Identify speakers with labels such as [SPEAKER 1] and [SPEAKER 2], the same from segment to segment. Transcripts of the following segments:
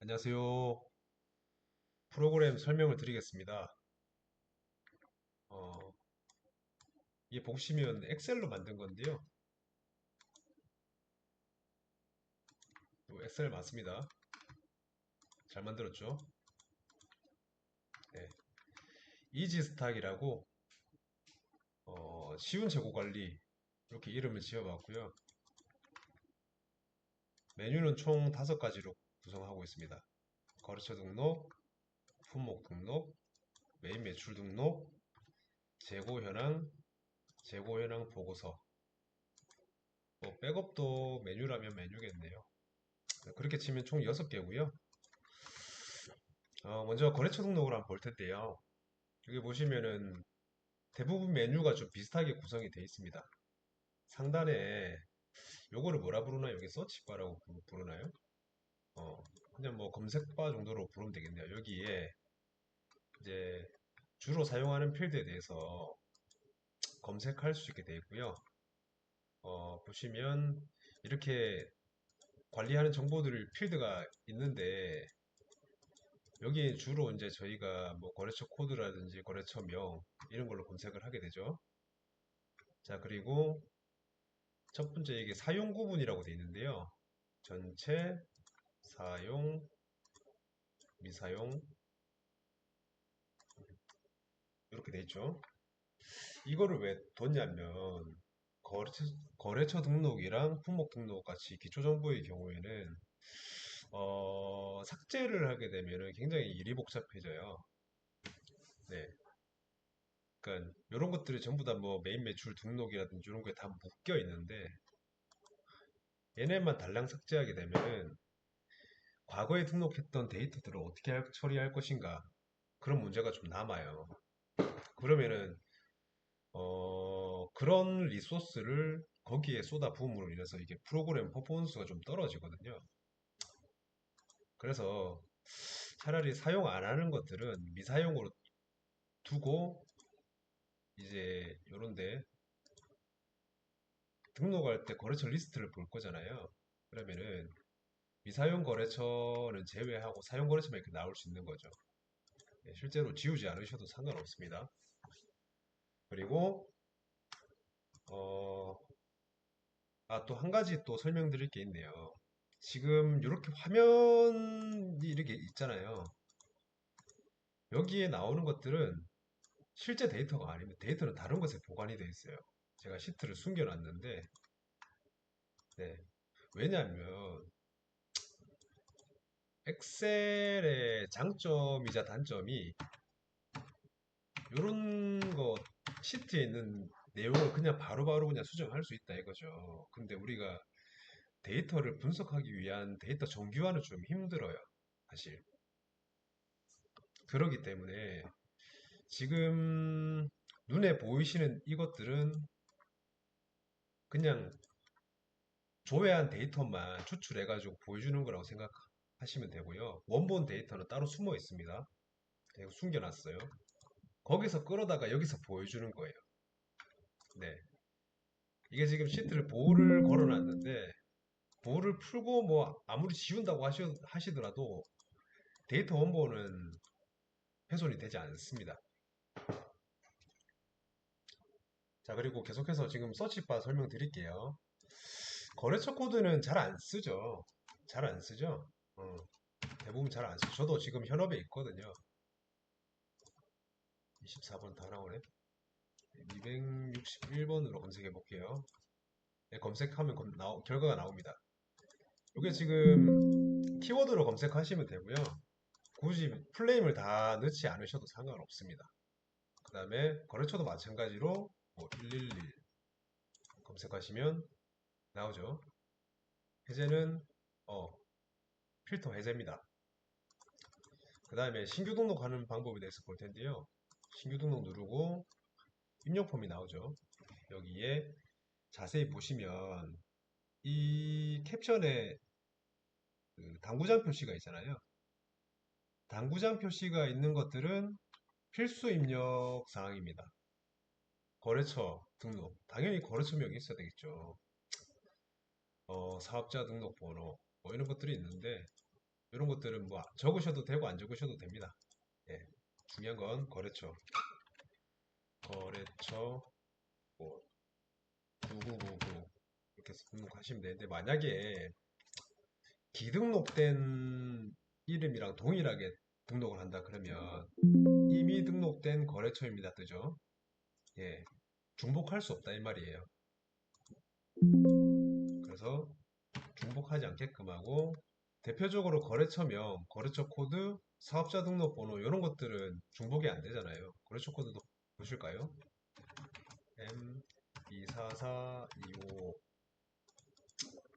[SPEAKER 1] 안녕하세요. 프로그램 설명을 드리겠습니다. 어, 이게 보시면 엑셀로 만든 건데요. 엑셀 맞습니다. 잘 만들었죠? 네. 이지스탁이라고 쉬운 재고 관리 이렇게 이름을 지어봤고요. 메뉴는 총 5가지로 구성하고 있습니다. 거래처 등록, 품목 등록, 메인 매출 등록, 재고 현황, 재고 현황 보고서. 뭐 백업도 메뉴라면 메뉴겠네요. 그렇게 치면 총 6개고요. 먼저 거래처 등록을 한번 볼 텐데요. 여기 보시면은 대부분 메뉴가 좀 비슷하게 구성이 되어 있습니다. 상단에 요거를 뭐라 부르나요? 여기 서치바라고 부르나요? 어, 그냥 뭐 검색바 정도로 부르면 되겠네요. 여기에 이제 주로 사용하는 필드에 대해서 검색할 수 있게 되어 있고요. 보시면 이렇게 관리하는 정보들 필드가 있는데 여기 주로 이제 저희가 뭐 거래처 코드라든지 거래처명 이런 걸로 검색을 하게 되죠. 자, 그리고 첫 번째 이게 사용 구분이라고 되어 있는데요. 전체, 사용, 미사용 이렇게 돼 있죠. 이거를 왜 뒀냐면 거래처, 거래처 등록이랑 품목 등록 같이 기초 정보의 경우에는 삭제를 하게 되면은 굉장히 일이 복잡해져요. 네. 그러니까 이런 것들이 전부 다 뭐 메인 매출 등록이라든지 이런 거에 다 묶여 있는데 얘네만 달랑 삭제하게 되면은 과거에 등록했던 데이터들을 어떻게 처리할 것인가 그런 문제가 좀 남아요. 그러면은 그런 리소스를 거기에 쏟아 부음으로 인해서 이게 프로그램 퍼포먼스가 좀 떨어지거든요. 그래서 차라리 사용 안 하는 것들은 미사용으로 두고 이제 요런데 등록할 때 거래처 리스트를 볼 거잖아요. 그러면은 미사용 거래처는 제외하고 사용 거래처만 이렇게 나올 수 있는 거죠. 네, 실제로 지우지 않으셔도 상관없습니다. 그리고 어, 또 한 가지 또 설명드릴 게 있네요. 지금 이렇게 화면이 이렇게 있잖아요. 여기에 나오는 것들은 실제 데이터가 아닙니다. 데이터는 다른 것에 보관이 되어 있어요. 제가 시트를 숨겨놨는데, 네. 왜냐하면 엑셀의 장점이자 단점이 이런 거 시트에 있는 내용을 그냥 바로바로 그냥 수정할 수 있다 이거죠. 근데 우리가 데이터를 분석하기 위한 데이터 정규화는 좀 힘들어요. 사실. 그러기 때문에 지금 눈에 보이시는 이것들은 그냥 조회한 데이터만 추출해가지고 보여주는 거라고 생각하시면 되고요. 원본 데이터는 따로 숨어 있습니다. 제가 숨겨놨어요. 거기서 끌어다가 여기서 보여주는 거예요. 네. 이게 지금 시트를 보호를 걸어놨는데 보호를 풀고 뭐 아무리 지운다고 하시더라도 데이터 원본은 훼손이 되지 않습니다. 자, 그리고 계속해서 지금 서치바 설명드릴게요. 거래처 코드는 잘 안 쓰죠. 잘 안 쓰죠. 대부분 잘 안 쓰죠. 저도 지금 현업에 있거든요. 24번 다 나오네. 261번으로 검색해 볼게요. 네, 검색하면 결과가 나옵니다. 이게 지금 키워드로 검색하시면 되고요. 굳이 플레임을 다 넣지 않으셔도 상관없습니다. 그 다음에 거래처도 마찬가지로 뭐 111 검색하시면 나오죠. 해제는 필터 해제입니다. 그 다음에 신규 등록하는 방법에 대해서 볼 텐데요. 신규 등록 누르고 입력 폼이 나오죠. 여기에 자세히 보시면 이 캡션에 그 당구장 표시가 있잖아요. 당구장 표시가 있는 것들은 필수 입력 사항입니다. 거래처 등록. 당연히 거래처명이 있어야 되겠죠. 사업자 등록번호. 뭐 이런 것들이 있는데 이런 것들은 뭐 적으셔도 되고 안 적으셔도 됩니다. 예. 중요한 건 거래처 뭐 누구누구 이렇게 해서 등록하시면 되는데 만약에 기등록된 이름이랑 동일하게 등록을 한다 그러면 이미 등록된 거래처입니다 뜨죠. 예. 중복할 수 없다 이 말이에요. 그래서 중복하지 않게끔 하고 대표적으로 거래처명, 거래처 코드, 사업자 등록번호 이런 것들은 중복이 안 되잖아요. 거래처 코드도 보실까요? M24425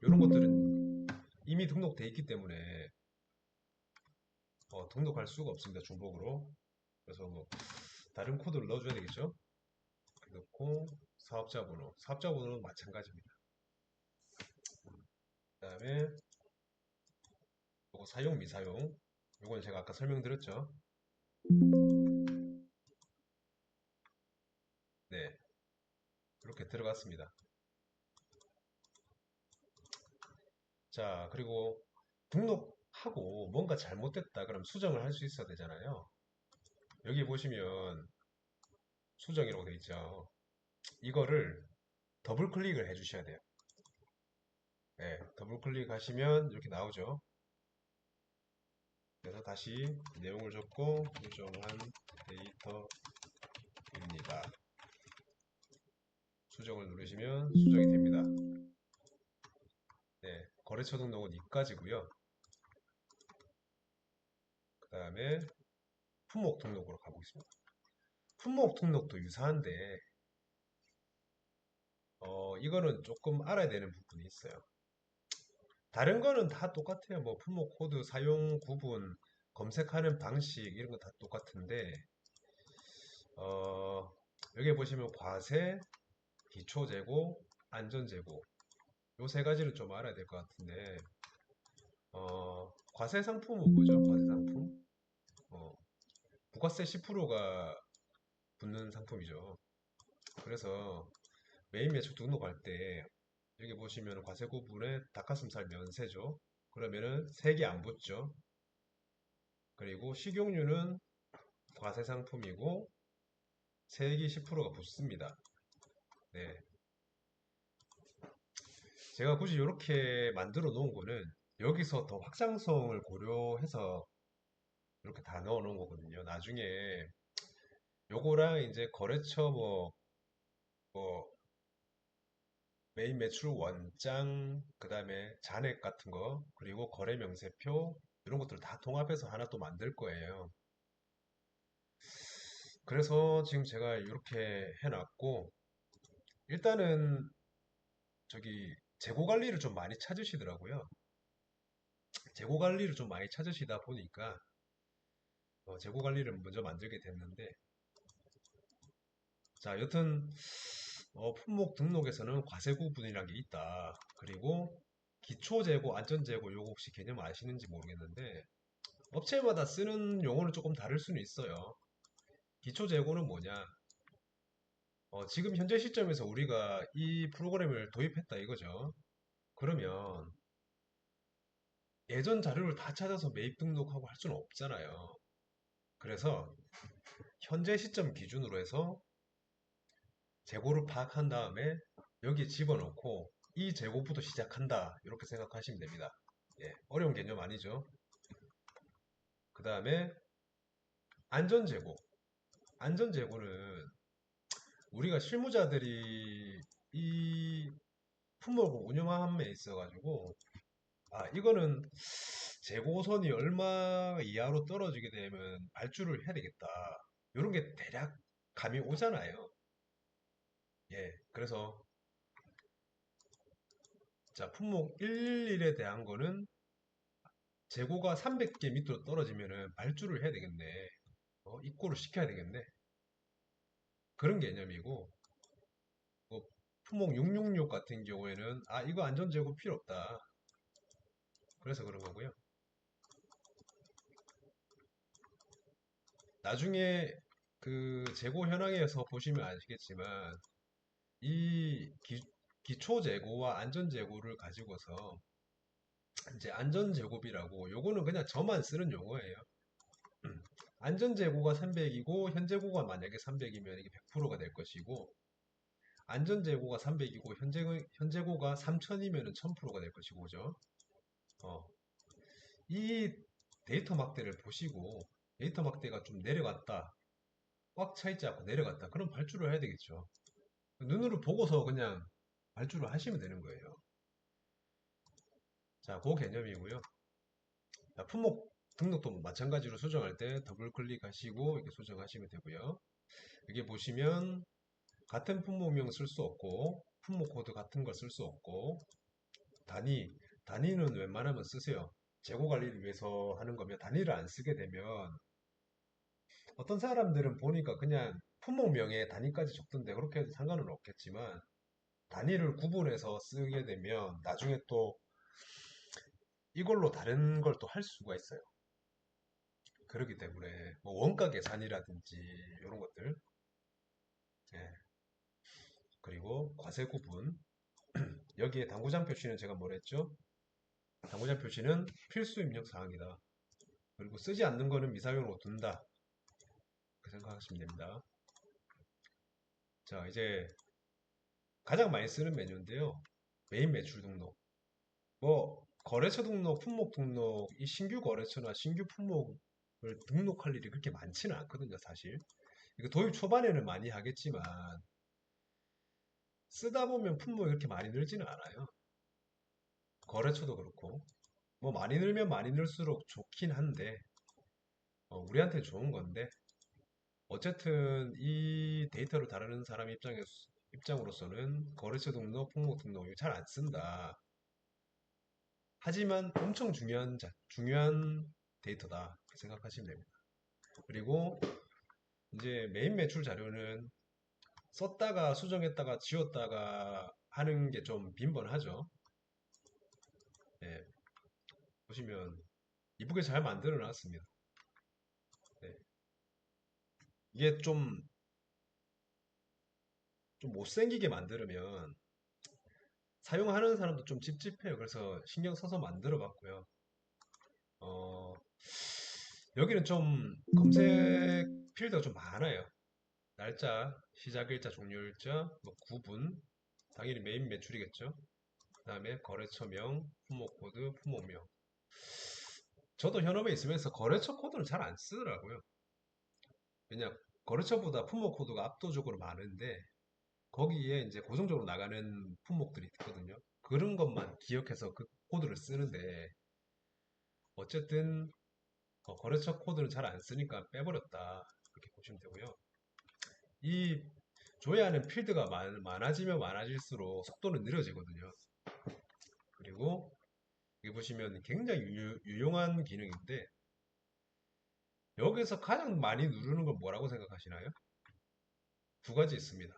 [SPEAKER 1] 이런 것들은 이미 등록돼 있기 때문에 등록할 수가 없습니다. 중복으로. 그래서 뭐 다른 코드를 넣어줘야 되겠죠. 넣고 사업자 번호, 사업자 번호는 마찬가지입니다. 그 다음에 요거 사용 미사용 요건 제가 아까 설명드렸죠. 네, 이렇게 들어갔습니다. 자, 그리고 등록하고 뭔가 잘못됐다 그럼 수정을 할 수 있어야 되잖아요. 여기 보시면 수정이라고 되어 있죠. 이거를 더블 클릭을 해 주셔야 돼요. 네, 더블 클릭하시면 이렇게 나오죠. 그래서 다시 내용을 적고 수정한 데이터입니다. 수정을 누르시면 수정이 됩니다. 네, 거래처 등록은 이까지고요. 그 다음에 품목 등록으로 가보겠습니다. 품목 등록도 유사한데 이거는 조금 알아야 되는 부분이 있어요. 다른 거는 다 똑같아요. 뭐 품목 코드, 사용 구분, 검색하는 방식 이런 거 다 똑같은데 어, 여기 보시면 과세, 기초 재고, 안전 재고 요 세 가지를 좀 알아야 될 것 같은데 과세 상품은 뭐죠? 과세 상품? 어, 부가세 10%가 붙는 상품이죠. 그래서 메인 매출 등록할 때 여기 보시면 과세 구분에 닭가슴살 면세죠. 그러면은 색이 안 붙죠. 그리고 식용유는 과세 상품이고 세액이 10%가 붙습니다. 네. 제가 굳이 이렇게 만들어 놓은 거는 여기서 더 확장성을 고려해서 이렇게 다 넣어 놓은 거거든요. 나중에 요거랑 이제 거래처 뭐 메인 매출 원장, 그 다음에 잔액 같은 거, 그리고 거래 명세표 이런 것들 다 통합해서 하나 또 만들 거예요. 그래서 지금 제가 이렇게 해놨고 일단은 저기 재고 관리를 좀 많이 찾으시더라고요. 재고 관리를 좀 많이 찾으시다 보니까 재고 관리를 먼저 만들게 됐는데 자 여튼 품목 등록에서는 과세 구분이라는 게 있다. 그리고 기초 재고, 안전 재고 요거 혹시 개념 아시는지 모르겠는데 업체마다 쓰는 용어는 조금 다를 수는 있어요. 기초 재고는 뭐냐? 지금 현재 시점에서 우리가 이 프로그램을 도입했다 이거죠. 그러면 예전 자료를 다 찾아서 매입 등록하고 할 수는 없잖아요. 그래서 현재 시점 기준으로 해서 재고를 파악한 다음에 여기에 집어넣고 이 재고부터 시작한다. 이렇게 생각하시면 됩니다. 예, 어려운 개념 아니죠. 그 다음에 안전재고. 안전재고는 우리가 실무자들이 이 품목을 운영함에 있어가지고 이거는 재고선이 얼마 이하로 떨어지게 되면 발주를 해야 되겠다. 이런 게 대략 감이 오잖아요. 예, 그래서 자, 품목 111에 대한 거는 재고가 300개 밑으로 떨어지면은 발주를 해야 되겠네. 입고를 시켜야 되겠네. 그런 개념이고, 품목 666 같은 경우에는 이거 안전재고 필요 없다. 그래서 그런 거고요. 나중에 그 재고 현황에서 보시면 아시겠지만 이 기초 재고와 안전 재고를 가지고서 이제 안전제곱이라고 요거는 그냥 저만 쓰는 용어예요. 안전재고가 300이고 현재고가 만약에 300이면 이게 100%가 될 것이고 안전재고가 300이고 현재고가 3000이면 1000%가 될 것이고 그죠? 어, 이 데이터 막대를 보시고 데이터 막대가 좀 내려갔다 꽉 차 있지 않고 내려갔다 그럼 발주를 해야 되겠죠. 눈으로 보고서 그냥 발주를 하시면 되는 거예요. 자, 그 개념이고요. 자, 품목 등록도 마찬가지로 수정할 때 더블 클릭하시고 이렇게 수정하시면 되고요. 여기 보시면 같은 품목명 쓸 수 없고 품목 코드 같은 걸 쓸 수 없고 단위는 웬만하면 쓰세요. 재고 관리를 위해서 하는 거면 단위를 안 쓰게 되면 어떤 사람들은 보니까 그냥 품목명에 단위까지 적던데 그렇게 해도 상관은 없겠지만 단위를 구분해서 쓰게 되면 나중에 또 이걸로 다른 걸 또 할 수가 있어요. 그렇기 때문에 뭐 원가 계산이라든지 이런 것들 예. 그리고 과세 구분 여기에 당구장 표시는 제가 뭐랬죠? 당구장 표시는 필수 입력 사항이다. 그리고 쓰지 않는 거는 미사용으로 둔다. 그렇게 생각하시면 됩니다. 자, 이제 가장 많이 쓰는 메뉴인데요. 메인 매출 등록. 뭐 거래처 등록, 품목 등록, 이 신규 거래처나 신규 품목을 등록할 일이 그렇게 많지는 않거든요, 사실. 이거 도입 초반에는 많이 하겠지만 쓰다 보면 품목이 그렇게 많이 늘지는 않아요. 거래처도 그렇고. 뭐 많이 늘면 많이 늘수록 좋긴 한데 우리한테 좋은 건데 어쨌든 이 데이터를 다루는 사람 입장으로서는 거래처 등록, 품목 등록 이거 잘 안 쓴다. 하지만 엄청 중요한 데이터다. 그렇게 생각하시면 됩니다. 그리고 이제 메인 매출 자료는 썼다가 수정했다가 지웠다가 하는 게 좀 빈번하죠. 예, 보시면 이쁘게 잘 만들어 놨습니다. 네, 이게 좀 못생기게 만들면 사용하는 사람도 좀 찝찝해요. 그래서 신경 써서 만들어 봤고요. 어, 여기는 좀 검색 필드가 좀 많아요. 날짜, 시작일자, 종료일자, 뭐 구분, 당연히 메인 매출이겠죠. 그 다음에 거래처명, 품목코드, 품목명. 저도 현업에 있으면서 거래처 코드를 잘 안 쓰더라고요. 왜냐, 거래처보다 품목코드가 압도적으로 많은데 거기에 이제 고정적으로 나가는 품목들이 있거든요. 그런 것만 기억해서 그 코드를 쓰는데 어쨌든 거래처 코드는 잘 안 쓰니까 빼버렸다. 그렇게 보시면 되고요. 이 조회하는 필드가 많아지면 많아질수록 속도는 느려지거든요. 그리고 여기 보시면 굉장히 유용한 기능인데 여기서 가장 많이 누르는 건 뭐라고 생각하시나요? 두 가지 있습니다.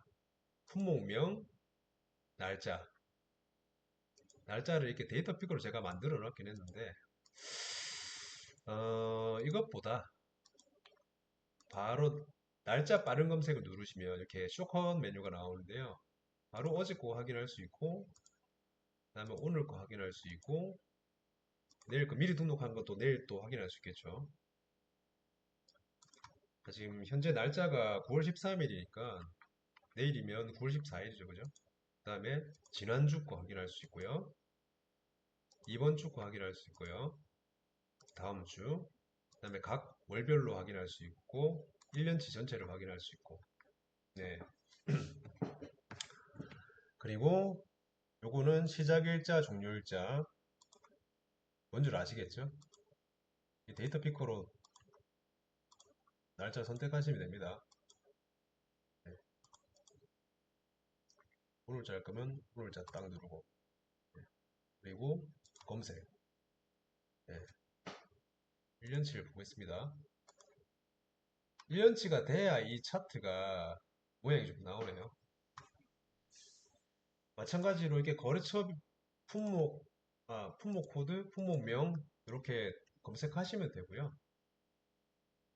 [SPEAKER 1] 품목명, 날짜. 날짜를 이렇게 데이터 픽으로 제가 만들어 놨긴 했는데 이것보다 바로 날짜 빠른 검색을 누르시면 이렇게 쇼컷 메뉴가 나오는데요. 바로 어제 거 확인할 수 있고 그다음에 오늘 거 확인할 수 있고 내일 거 미리 등록한 것도 내일 또 확인할 수 있겠죠. 지금 현재 날짜가 9월 13일이니까 내일이면 9월 14일이죠. 그죠? 그 다음에 지난주 거 확인할 수 있고요. 이번 주 거 확인할 수 있고요. 다음 주. 그 다음에 각 월별로 확인할 수 있고 1년치 전체를 확인할 수 있고 네. 그리고 요거는 시작일자, 종료일자 뭔 줄 아시겠죠? 이 데이터 피커로 날짜 선택하시면 됩니다. 네. 오늘자 할 거면 오늘자 딱 누르고 네. 그리고 검색 네. 1년치를 보겠습니다. 1년치가 돼야 이 차트가 모양이 좀 나오네요. 마찬가지로 이렇게 거래처 품목, 품목 코드, 품목명 이렇게 검색하시면 되고요.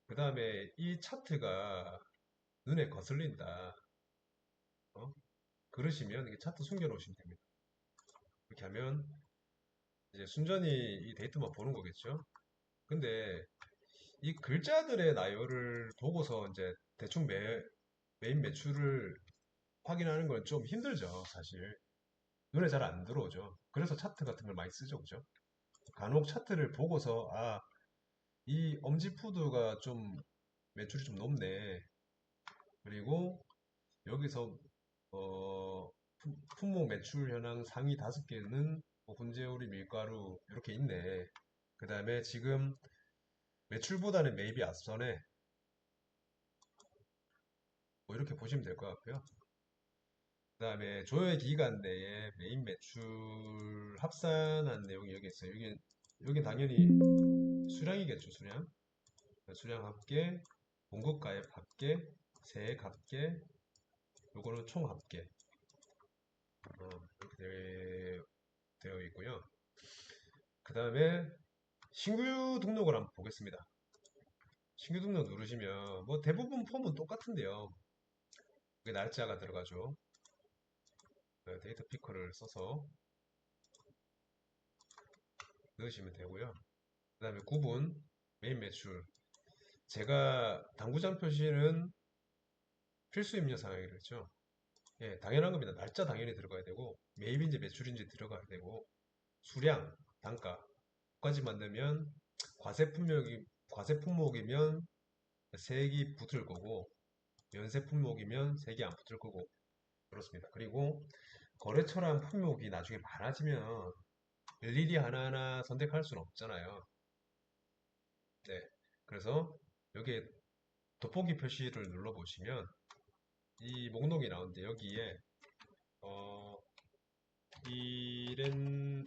[SPEAKER 1] 그 다음에 이 차트가 눈에 거슬린다. 그러시면 이게 차트 숨겨놓으시면 됩니다. 이렇게 하면 이제 순전히 이 데이터만 보는 거겠죠. 근데 이 글자들의 나열을 보고서 이제 대충 메인 매출을 확인하는 건 좀 힘들죠, 사실. 눈에 잘 안 들어오죠. 그래서 차트 같은 걸 많이 쓰죠, 그죠? 간혹 차트를 보고서, 아, 이 엄지푸드가 좀 매출이 좀 높네. 그리고 여기서, 품목 매출 현황 상위 5개는 뭐 훈제오리 밀가루 이렇게 있네. 그 다음에 지금 매출보다는 매입이 앞서네. 뭐 이렇게 보시면 될 것 같고요. 그 다음에 조회 기간 내에 메인 매출 합산한 내용이 여기 있어요. 여기 당연히 수량이겠죠, 수량. 수량 합계, 공급 가입 합계, 세액 합계, 요거는 총 합계. 이렇게 되어 있고요. 그 다음에 신규 등록을 한번 보겠습니다. 신규 등록 누르시면 뭐 대부분 폼은 똑같은데요. 여기 날짜가 들어가죠. 데이터 피커를 써서 넣으시면 되고요. 그 다음에 구분, 메인 매출. 제가 당구장 표시는 필수 입력 사항이라 했죠. 예, 당연한 겁니다. 날짜 당연히 들어가야 되고, 매입인지 매출인지 들어가야 되고, 수량, 단가, 까지 만들면 과세 품목이면 색이 붙을 거고, 면세 품목이면 색이 안 붙을 거고, 그렇습니다. 그리고 거래처란 품목이 나중에 많아지면 일일이 하나하나 선택할 수는 없잖아요. 네. 그래서 여기에 돋보기 표시를 눌러보시면 이 목록이 나오는데 여기에 어, 이랜,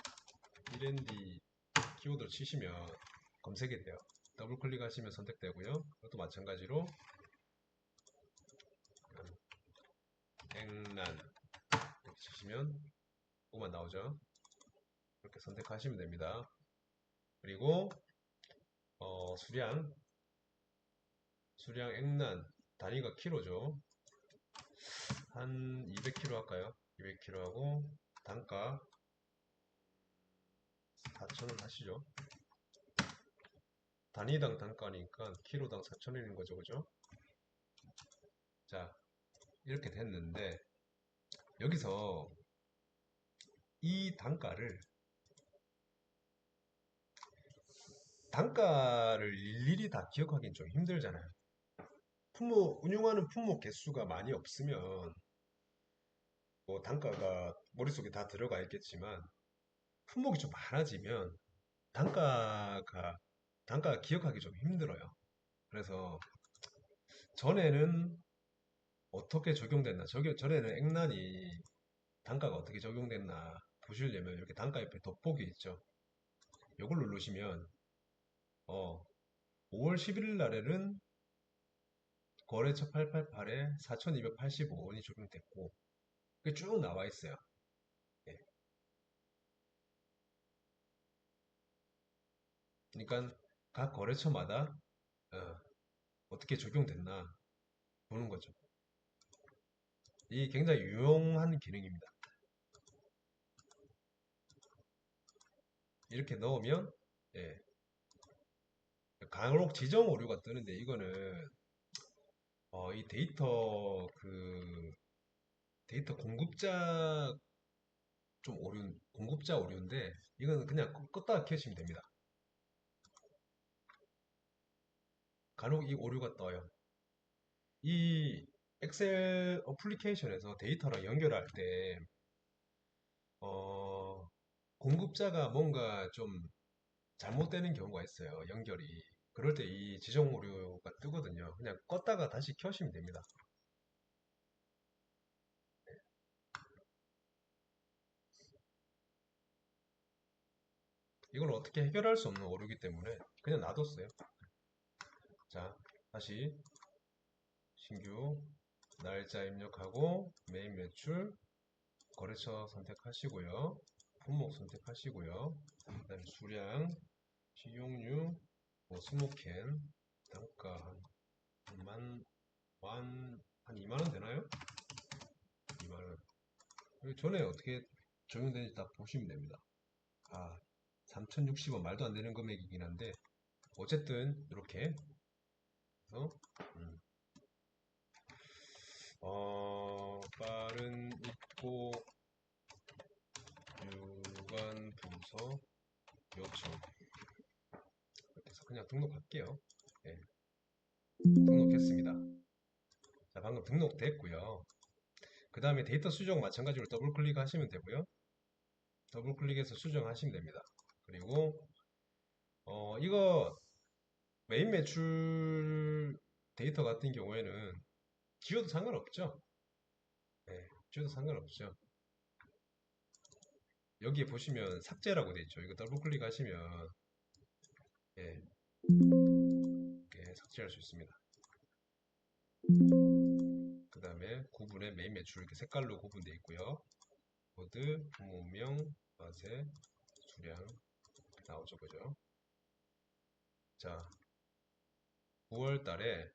[SPEAKER 1] 이랜디 키워드를 치시면 검색이 돼요. 더블 클릭하시면 선택되고요. 이것도 마찬가지로 앵란 이렇게 치시면 그거만 나오죠. 이렇게 선택하시면 됩니다. 그리고 수량 앵란 단위가 키로죠. 한 200kg 할까요? 200kg 하고 단가 4,000원 하시죠. 단위당 단가니까 키로당 4,000원인 거죠, 그죠? 자, 이렇게 됐는데 여기서 이 단가를 일일이 다 기억하기는 좀 힘들잖아요. 운용하는 품목 개수가 많이 없으면 뭐 단가가 머릿속에 다 들어가 있겠지만 품목이 좀 많아지면 단가가 단가 기억하기 좀 힘들어요. 그래서 전에는 어떻게 적용됐나? 전에는 액란이 단가가 어떻게 적용됐나 보시려면 이렇게 단가 옆에 돋보기 있죠. 이걸 누르시면 5월 11일 날에는 거래처 888에 4,285원이 적용됐고 그게 쭉 나와 있어요. 예. 그러니까 각 거래처마다 떻게 적용됐나 보는 거죠. 이 굉장히 유용한 기능입니다. 이렇게 넣으면 예, 간혹 지정 오류가 뜨는데 이거는 이 데이터 공급자 공급자 오류인데 이거는 그냥 껐다가 켜시면 됩니다. 간혹 이 오류가 떠요. 이 엑셀 어플리케이션에서 데이터랑 연결할 때 어, 공급자가 뭔가 좀 잘못되는 경우가 있어요. 연결이. 그럴 때 이 지정 오류가 뜨거든요. 그냥 껐다가 다시 켜시면 됩니다. 이걸 어떻게 해결할 수 없는 오류이기 때문에 그냥 놔뒀어요. 자, 다시 신규 날짜 입력하고 메인 매출 거래처 선택하시고요. 품목 선택하시고요. 그다음에 수량, 식용유, 뭐 스모캔, 단가 한 한 2만 원 되나요? 2만 원. 전에 어떻게 적용되는지 딱 보시면 됩니다. 아, 3060원 말도 안 되는 금액이긴 한데 어쨌든 이렇게 해서 빠른 입고 유관 부서 요청 이렇게 해서 그냥 등록할게요. 네, 등록했습니다. 자, 방금 등록됐고요. 그 다음에 데이터 수정 마찬가지로 더블 클릭하시면 되고요. 더블 클릭해서 수정하시면 됩니다. 그리고 이거 메인 매출 데이터 같은 경우에는 지워도 상관없죠. 네, 지워도 상관없죠. 여기에 보시면 삭제라고 되어 있죠. 이거 더블 클릭하시면 예, 이렇게 삭제할 수 있습니다. 그 다음에 구분에 메인 매출 이렇게 색깔로 구분되어 있고요. 코드, 부모명, 과세, 수량 나오죠, 그죠? 자, 9월 달에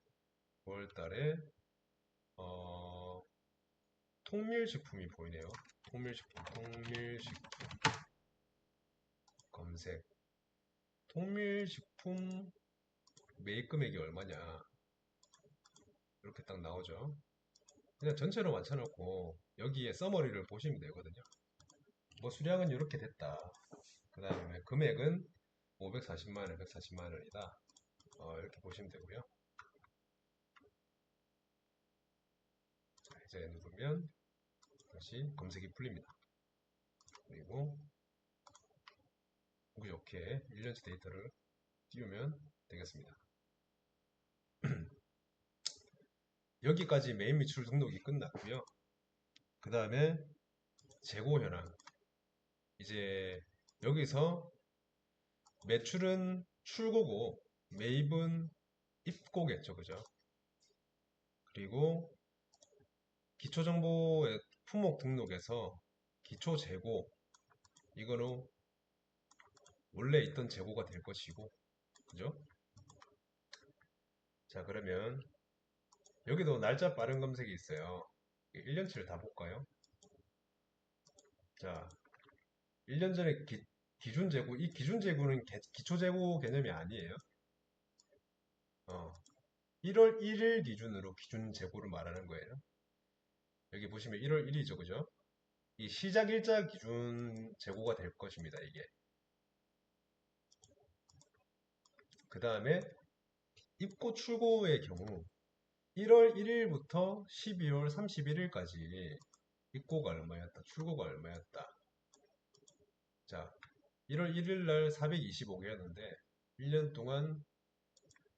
[SPEAKER 1] 통밀식품이 보이네요. 통밀식품 검색. 통밀식품 매입 금액이 얼마냐. 이렇게 딱 나오죠. 그냥 전체로 맞춰놓고 여기에 서머리를 보시면 되거든요. 뭐 수량은 이렇게 됐다. 그 다음에 금액은 540만원, 140만원이다. 이렇게 보시면 되고요. 자, 이제 누르면 다시 검색이 풀립니다. 그리고 이렇게 1년치 데이터를 띄우면 되겠습니다. 여기까지 메인 매출 등록이 끝났고요. 그 다음에 재고 현황. 이제 여기서 매출은 출고고 매입은 입고겠죠, 그죠? 그리고 기초정보의 품목 등록에서 기초 재고 이거는 원래 있던 재고가 될 것이고, 그죠? 자, 그러면 여기도 날짜 빠른 검색이 있어요. 1년치를 다 볼까요? 자, 1년 전에 기준 재고, 이 기준 재고는 기초 재고 개념이 아니에요. 1월 1일 기준으로 기준 재고를 말하는 거예요. 여기 보시면 1월 1일이죠, 그죠? 이 시작 일자 기준 재고가 될 것입니다, 이게. 그 다음에 입고 출고의 경우 1월 1일부터 12월 31일까지 입고가 얼마였다, 출고가 얼마였다. 자, 1월 1일 날 425개였는데 1년 동안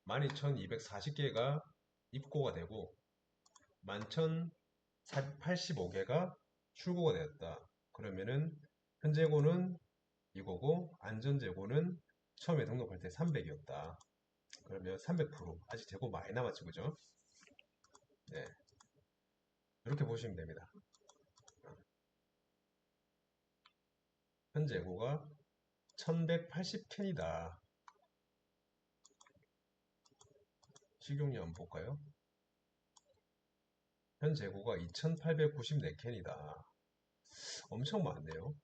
[SPEAKER 1] 12,240개가 입고가 되고 11,085개가 출고가 되었다. 그러면은 현재고는 이거고 안전재고는 처음에 등록할 때 300이었다. 그러면 300% 아직 재고 많이 남았죠, 그죠? 네, 이렇게 보시면 됩니다. 현재고가 1180캔이다. 식용유 한번 볼까요? 현재고가 2894캔이다. 엄청 많네요.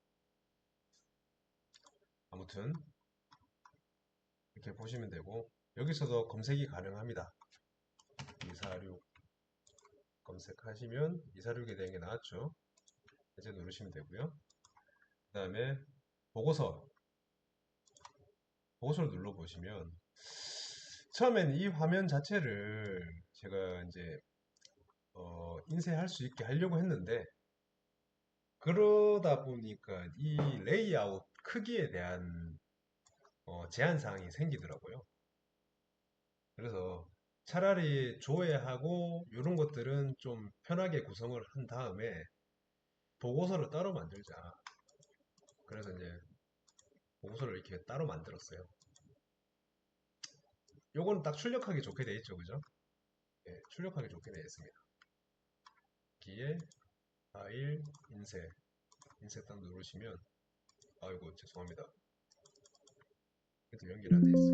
[SPEAKER 1] 아무튼 이렇게 보시면 되고 여기서도 검색이 가능합니다. 246 검색하시면 246에 대한 게 나왔죠. 이제 누르시면 되고요. 그 다음에 보고서 보고서를 눌러보시면 처음엔 이 화면 자체를 제가 이제 인쇄할 수 있게 하려고 했는데 그러다 보니까 이 레이아웃 크기에 대한 제한 사항이 생기더라고요. 그래서 차라리 조회하고 이런 것들은 좀 편하게 구성을 한 다음에 보고서를 따로 만들자. 그래서 이제 보고서를 이렇게 따로 만들었어요. 요거는 딱 출력하기 좋게 돼 있죠, 그죠? 예, 출력하기 좋게 되어 있습니다. 여기에 파일 인쇄 딱 누르시면 아이고 죄송합니다. 그래도 연결 안 돼 있어.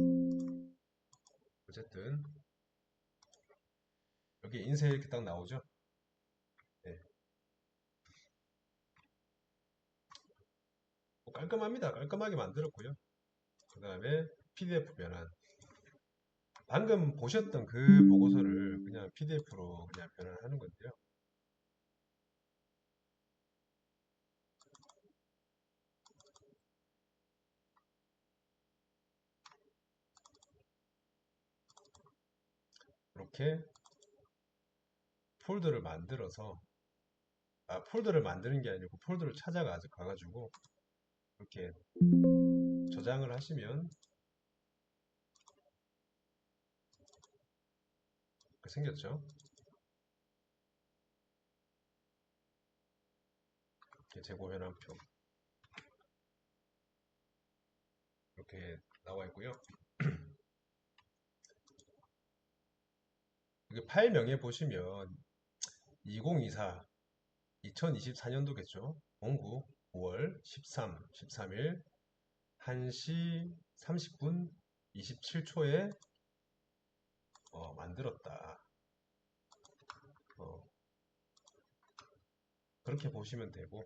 [SPEAKER 1] 어쨌든 여기 인쇄 이렇게 딱 나오죠? 예. 뭐 깔끔합니다. 깔끔하게 만들었고요. 그 다음에 PDF 변환. 방금 보셨던 그 보고서를 그냥 PDF로 그냥 변환하는 건데요. 이렇게 폴더를 만들어서, 폴더를 만드는 게 아니고 폴더를 찾아가가지고 이렇게 저장을 하시면 이렇게 생겼죠. 이렇게 재고 현황표 이렇게 나와 있고요. 여기 파일명에 보시면 2024 2024년도겠죠. 09 9월 13일 1시 30분 27초에 만들었다. 어, 그렇게 보시면 되고,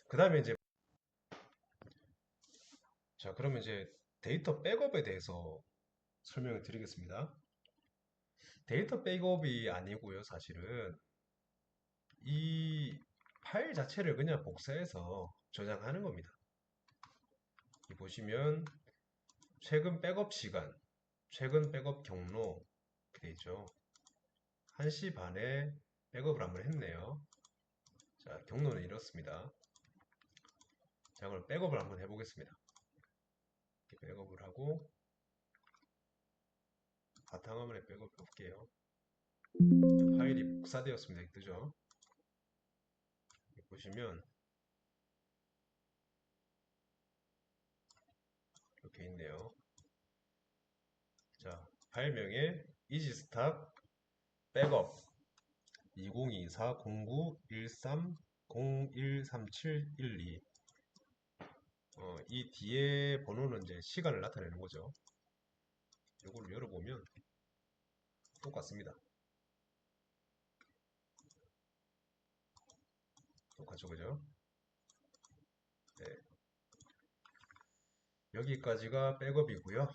[SPEAKER 1] 그 다음에 이제, 자, 그러면 이제 데이터 백업에 대해서 설명을 드리겠습니다. 데이터 백업이 아니고요, 사실은. 이 파일 자체를 그냥 복사해서 저장하는 겁니다. 여기 보시면 최근 백업 시간, 최근 백업 경로 이렇게 돼 있죠. 1시 반에 백업을 한번 했네요. 자, 경로는 이렇습니다. 자, 그럼 백업을 한번 해보겠습니다. 이렇게 백업을 하고 바탕화면에 백업 해볼게요. 파일이 복사되었습니다. 이렇게 뜨죠. 여기 보시면 이렇게 있네요. 자, 파일명에 EasyStack 백업 2024-09-13-013712 이 뒤에 번호는 이제 시간을 나타내는 거죠. 이걸 열어보면 똑같습니다. 똑같죠, 그죠? 네. 여기까지가 백업이고요.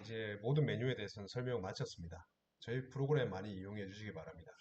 [SPEAKER 1] 이제 모든 메뉴에 대해서는 설명 마쳤습니다. 저희 프로그램 많이 이용해 주시기 바랍니다.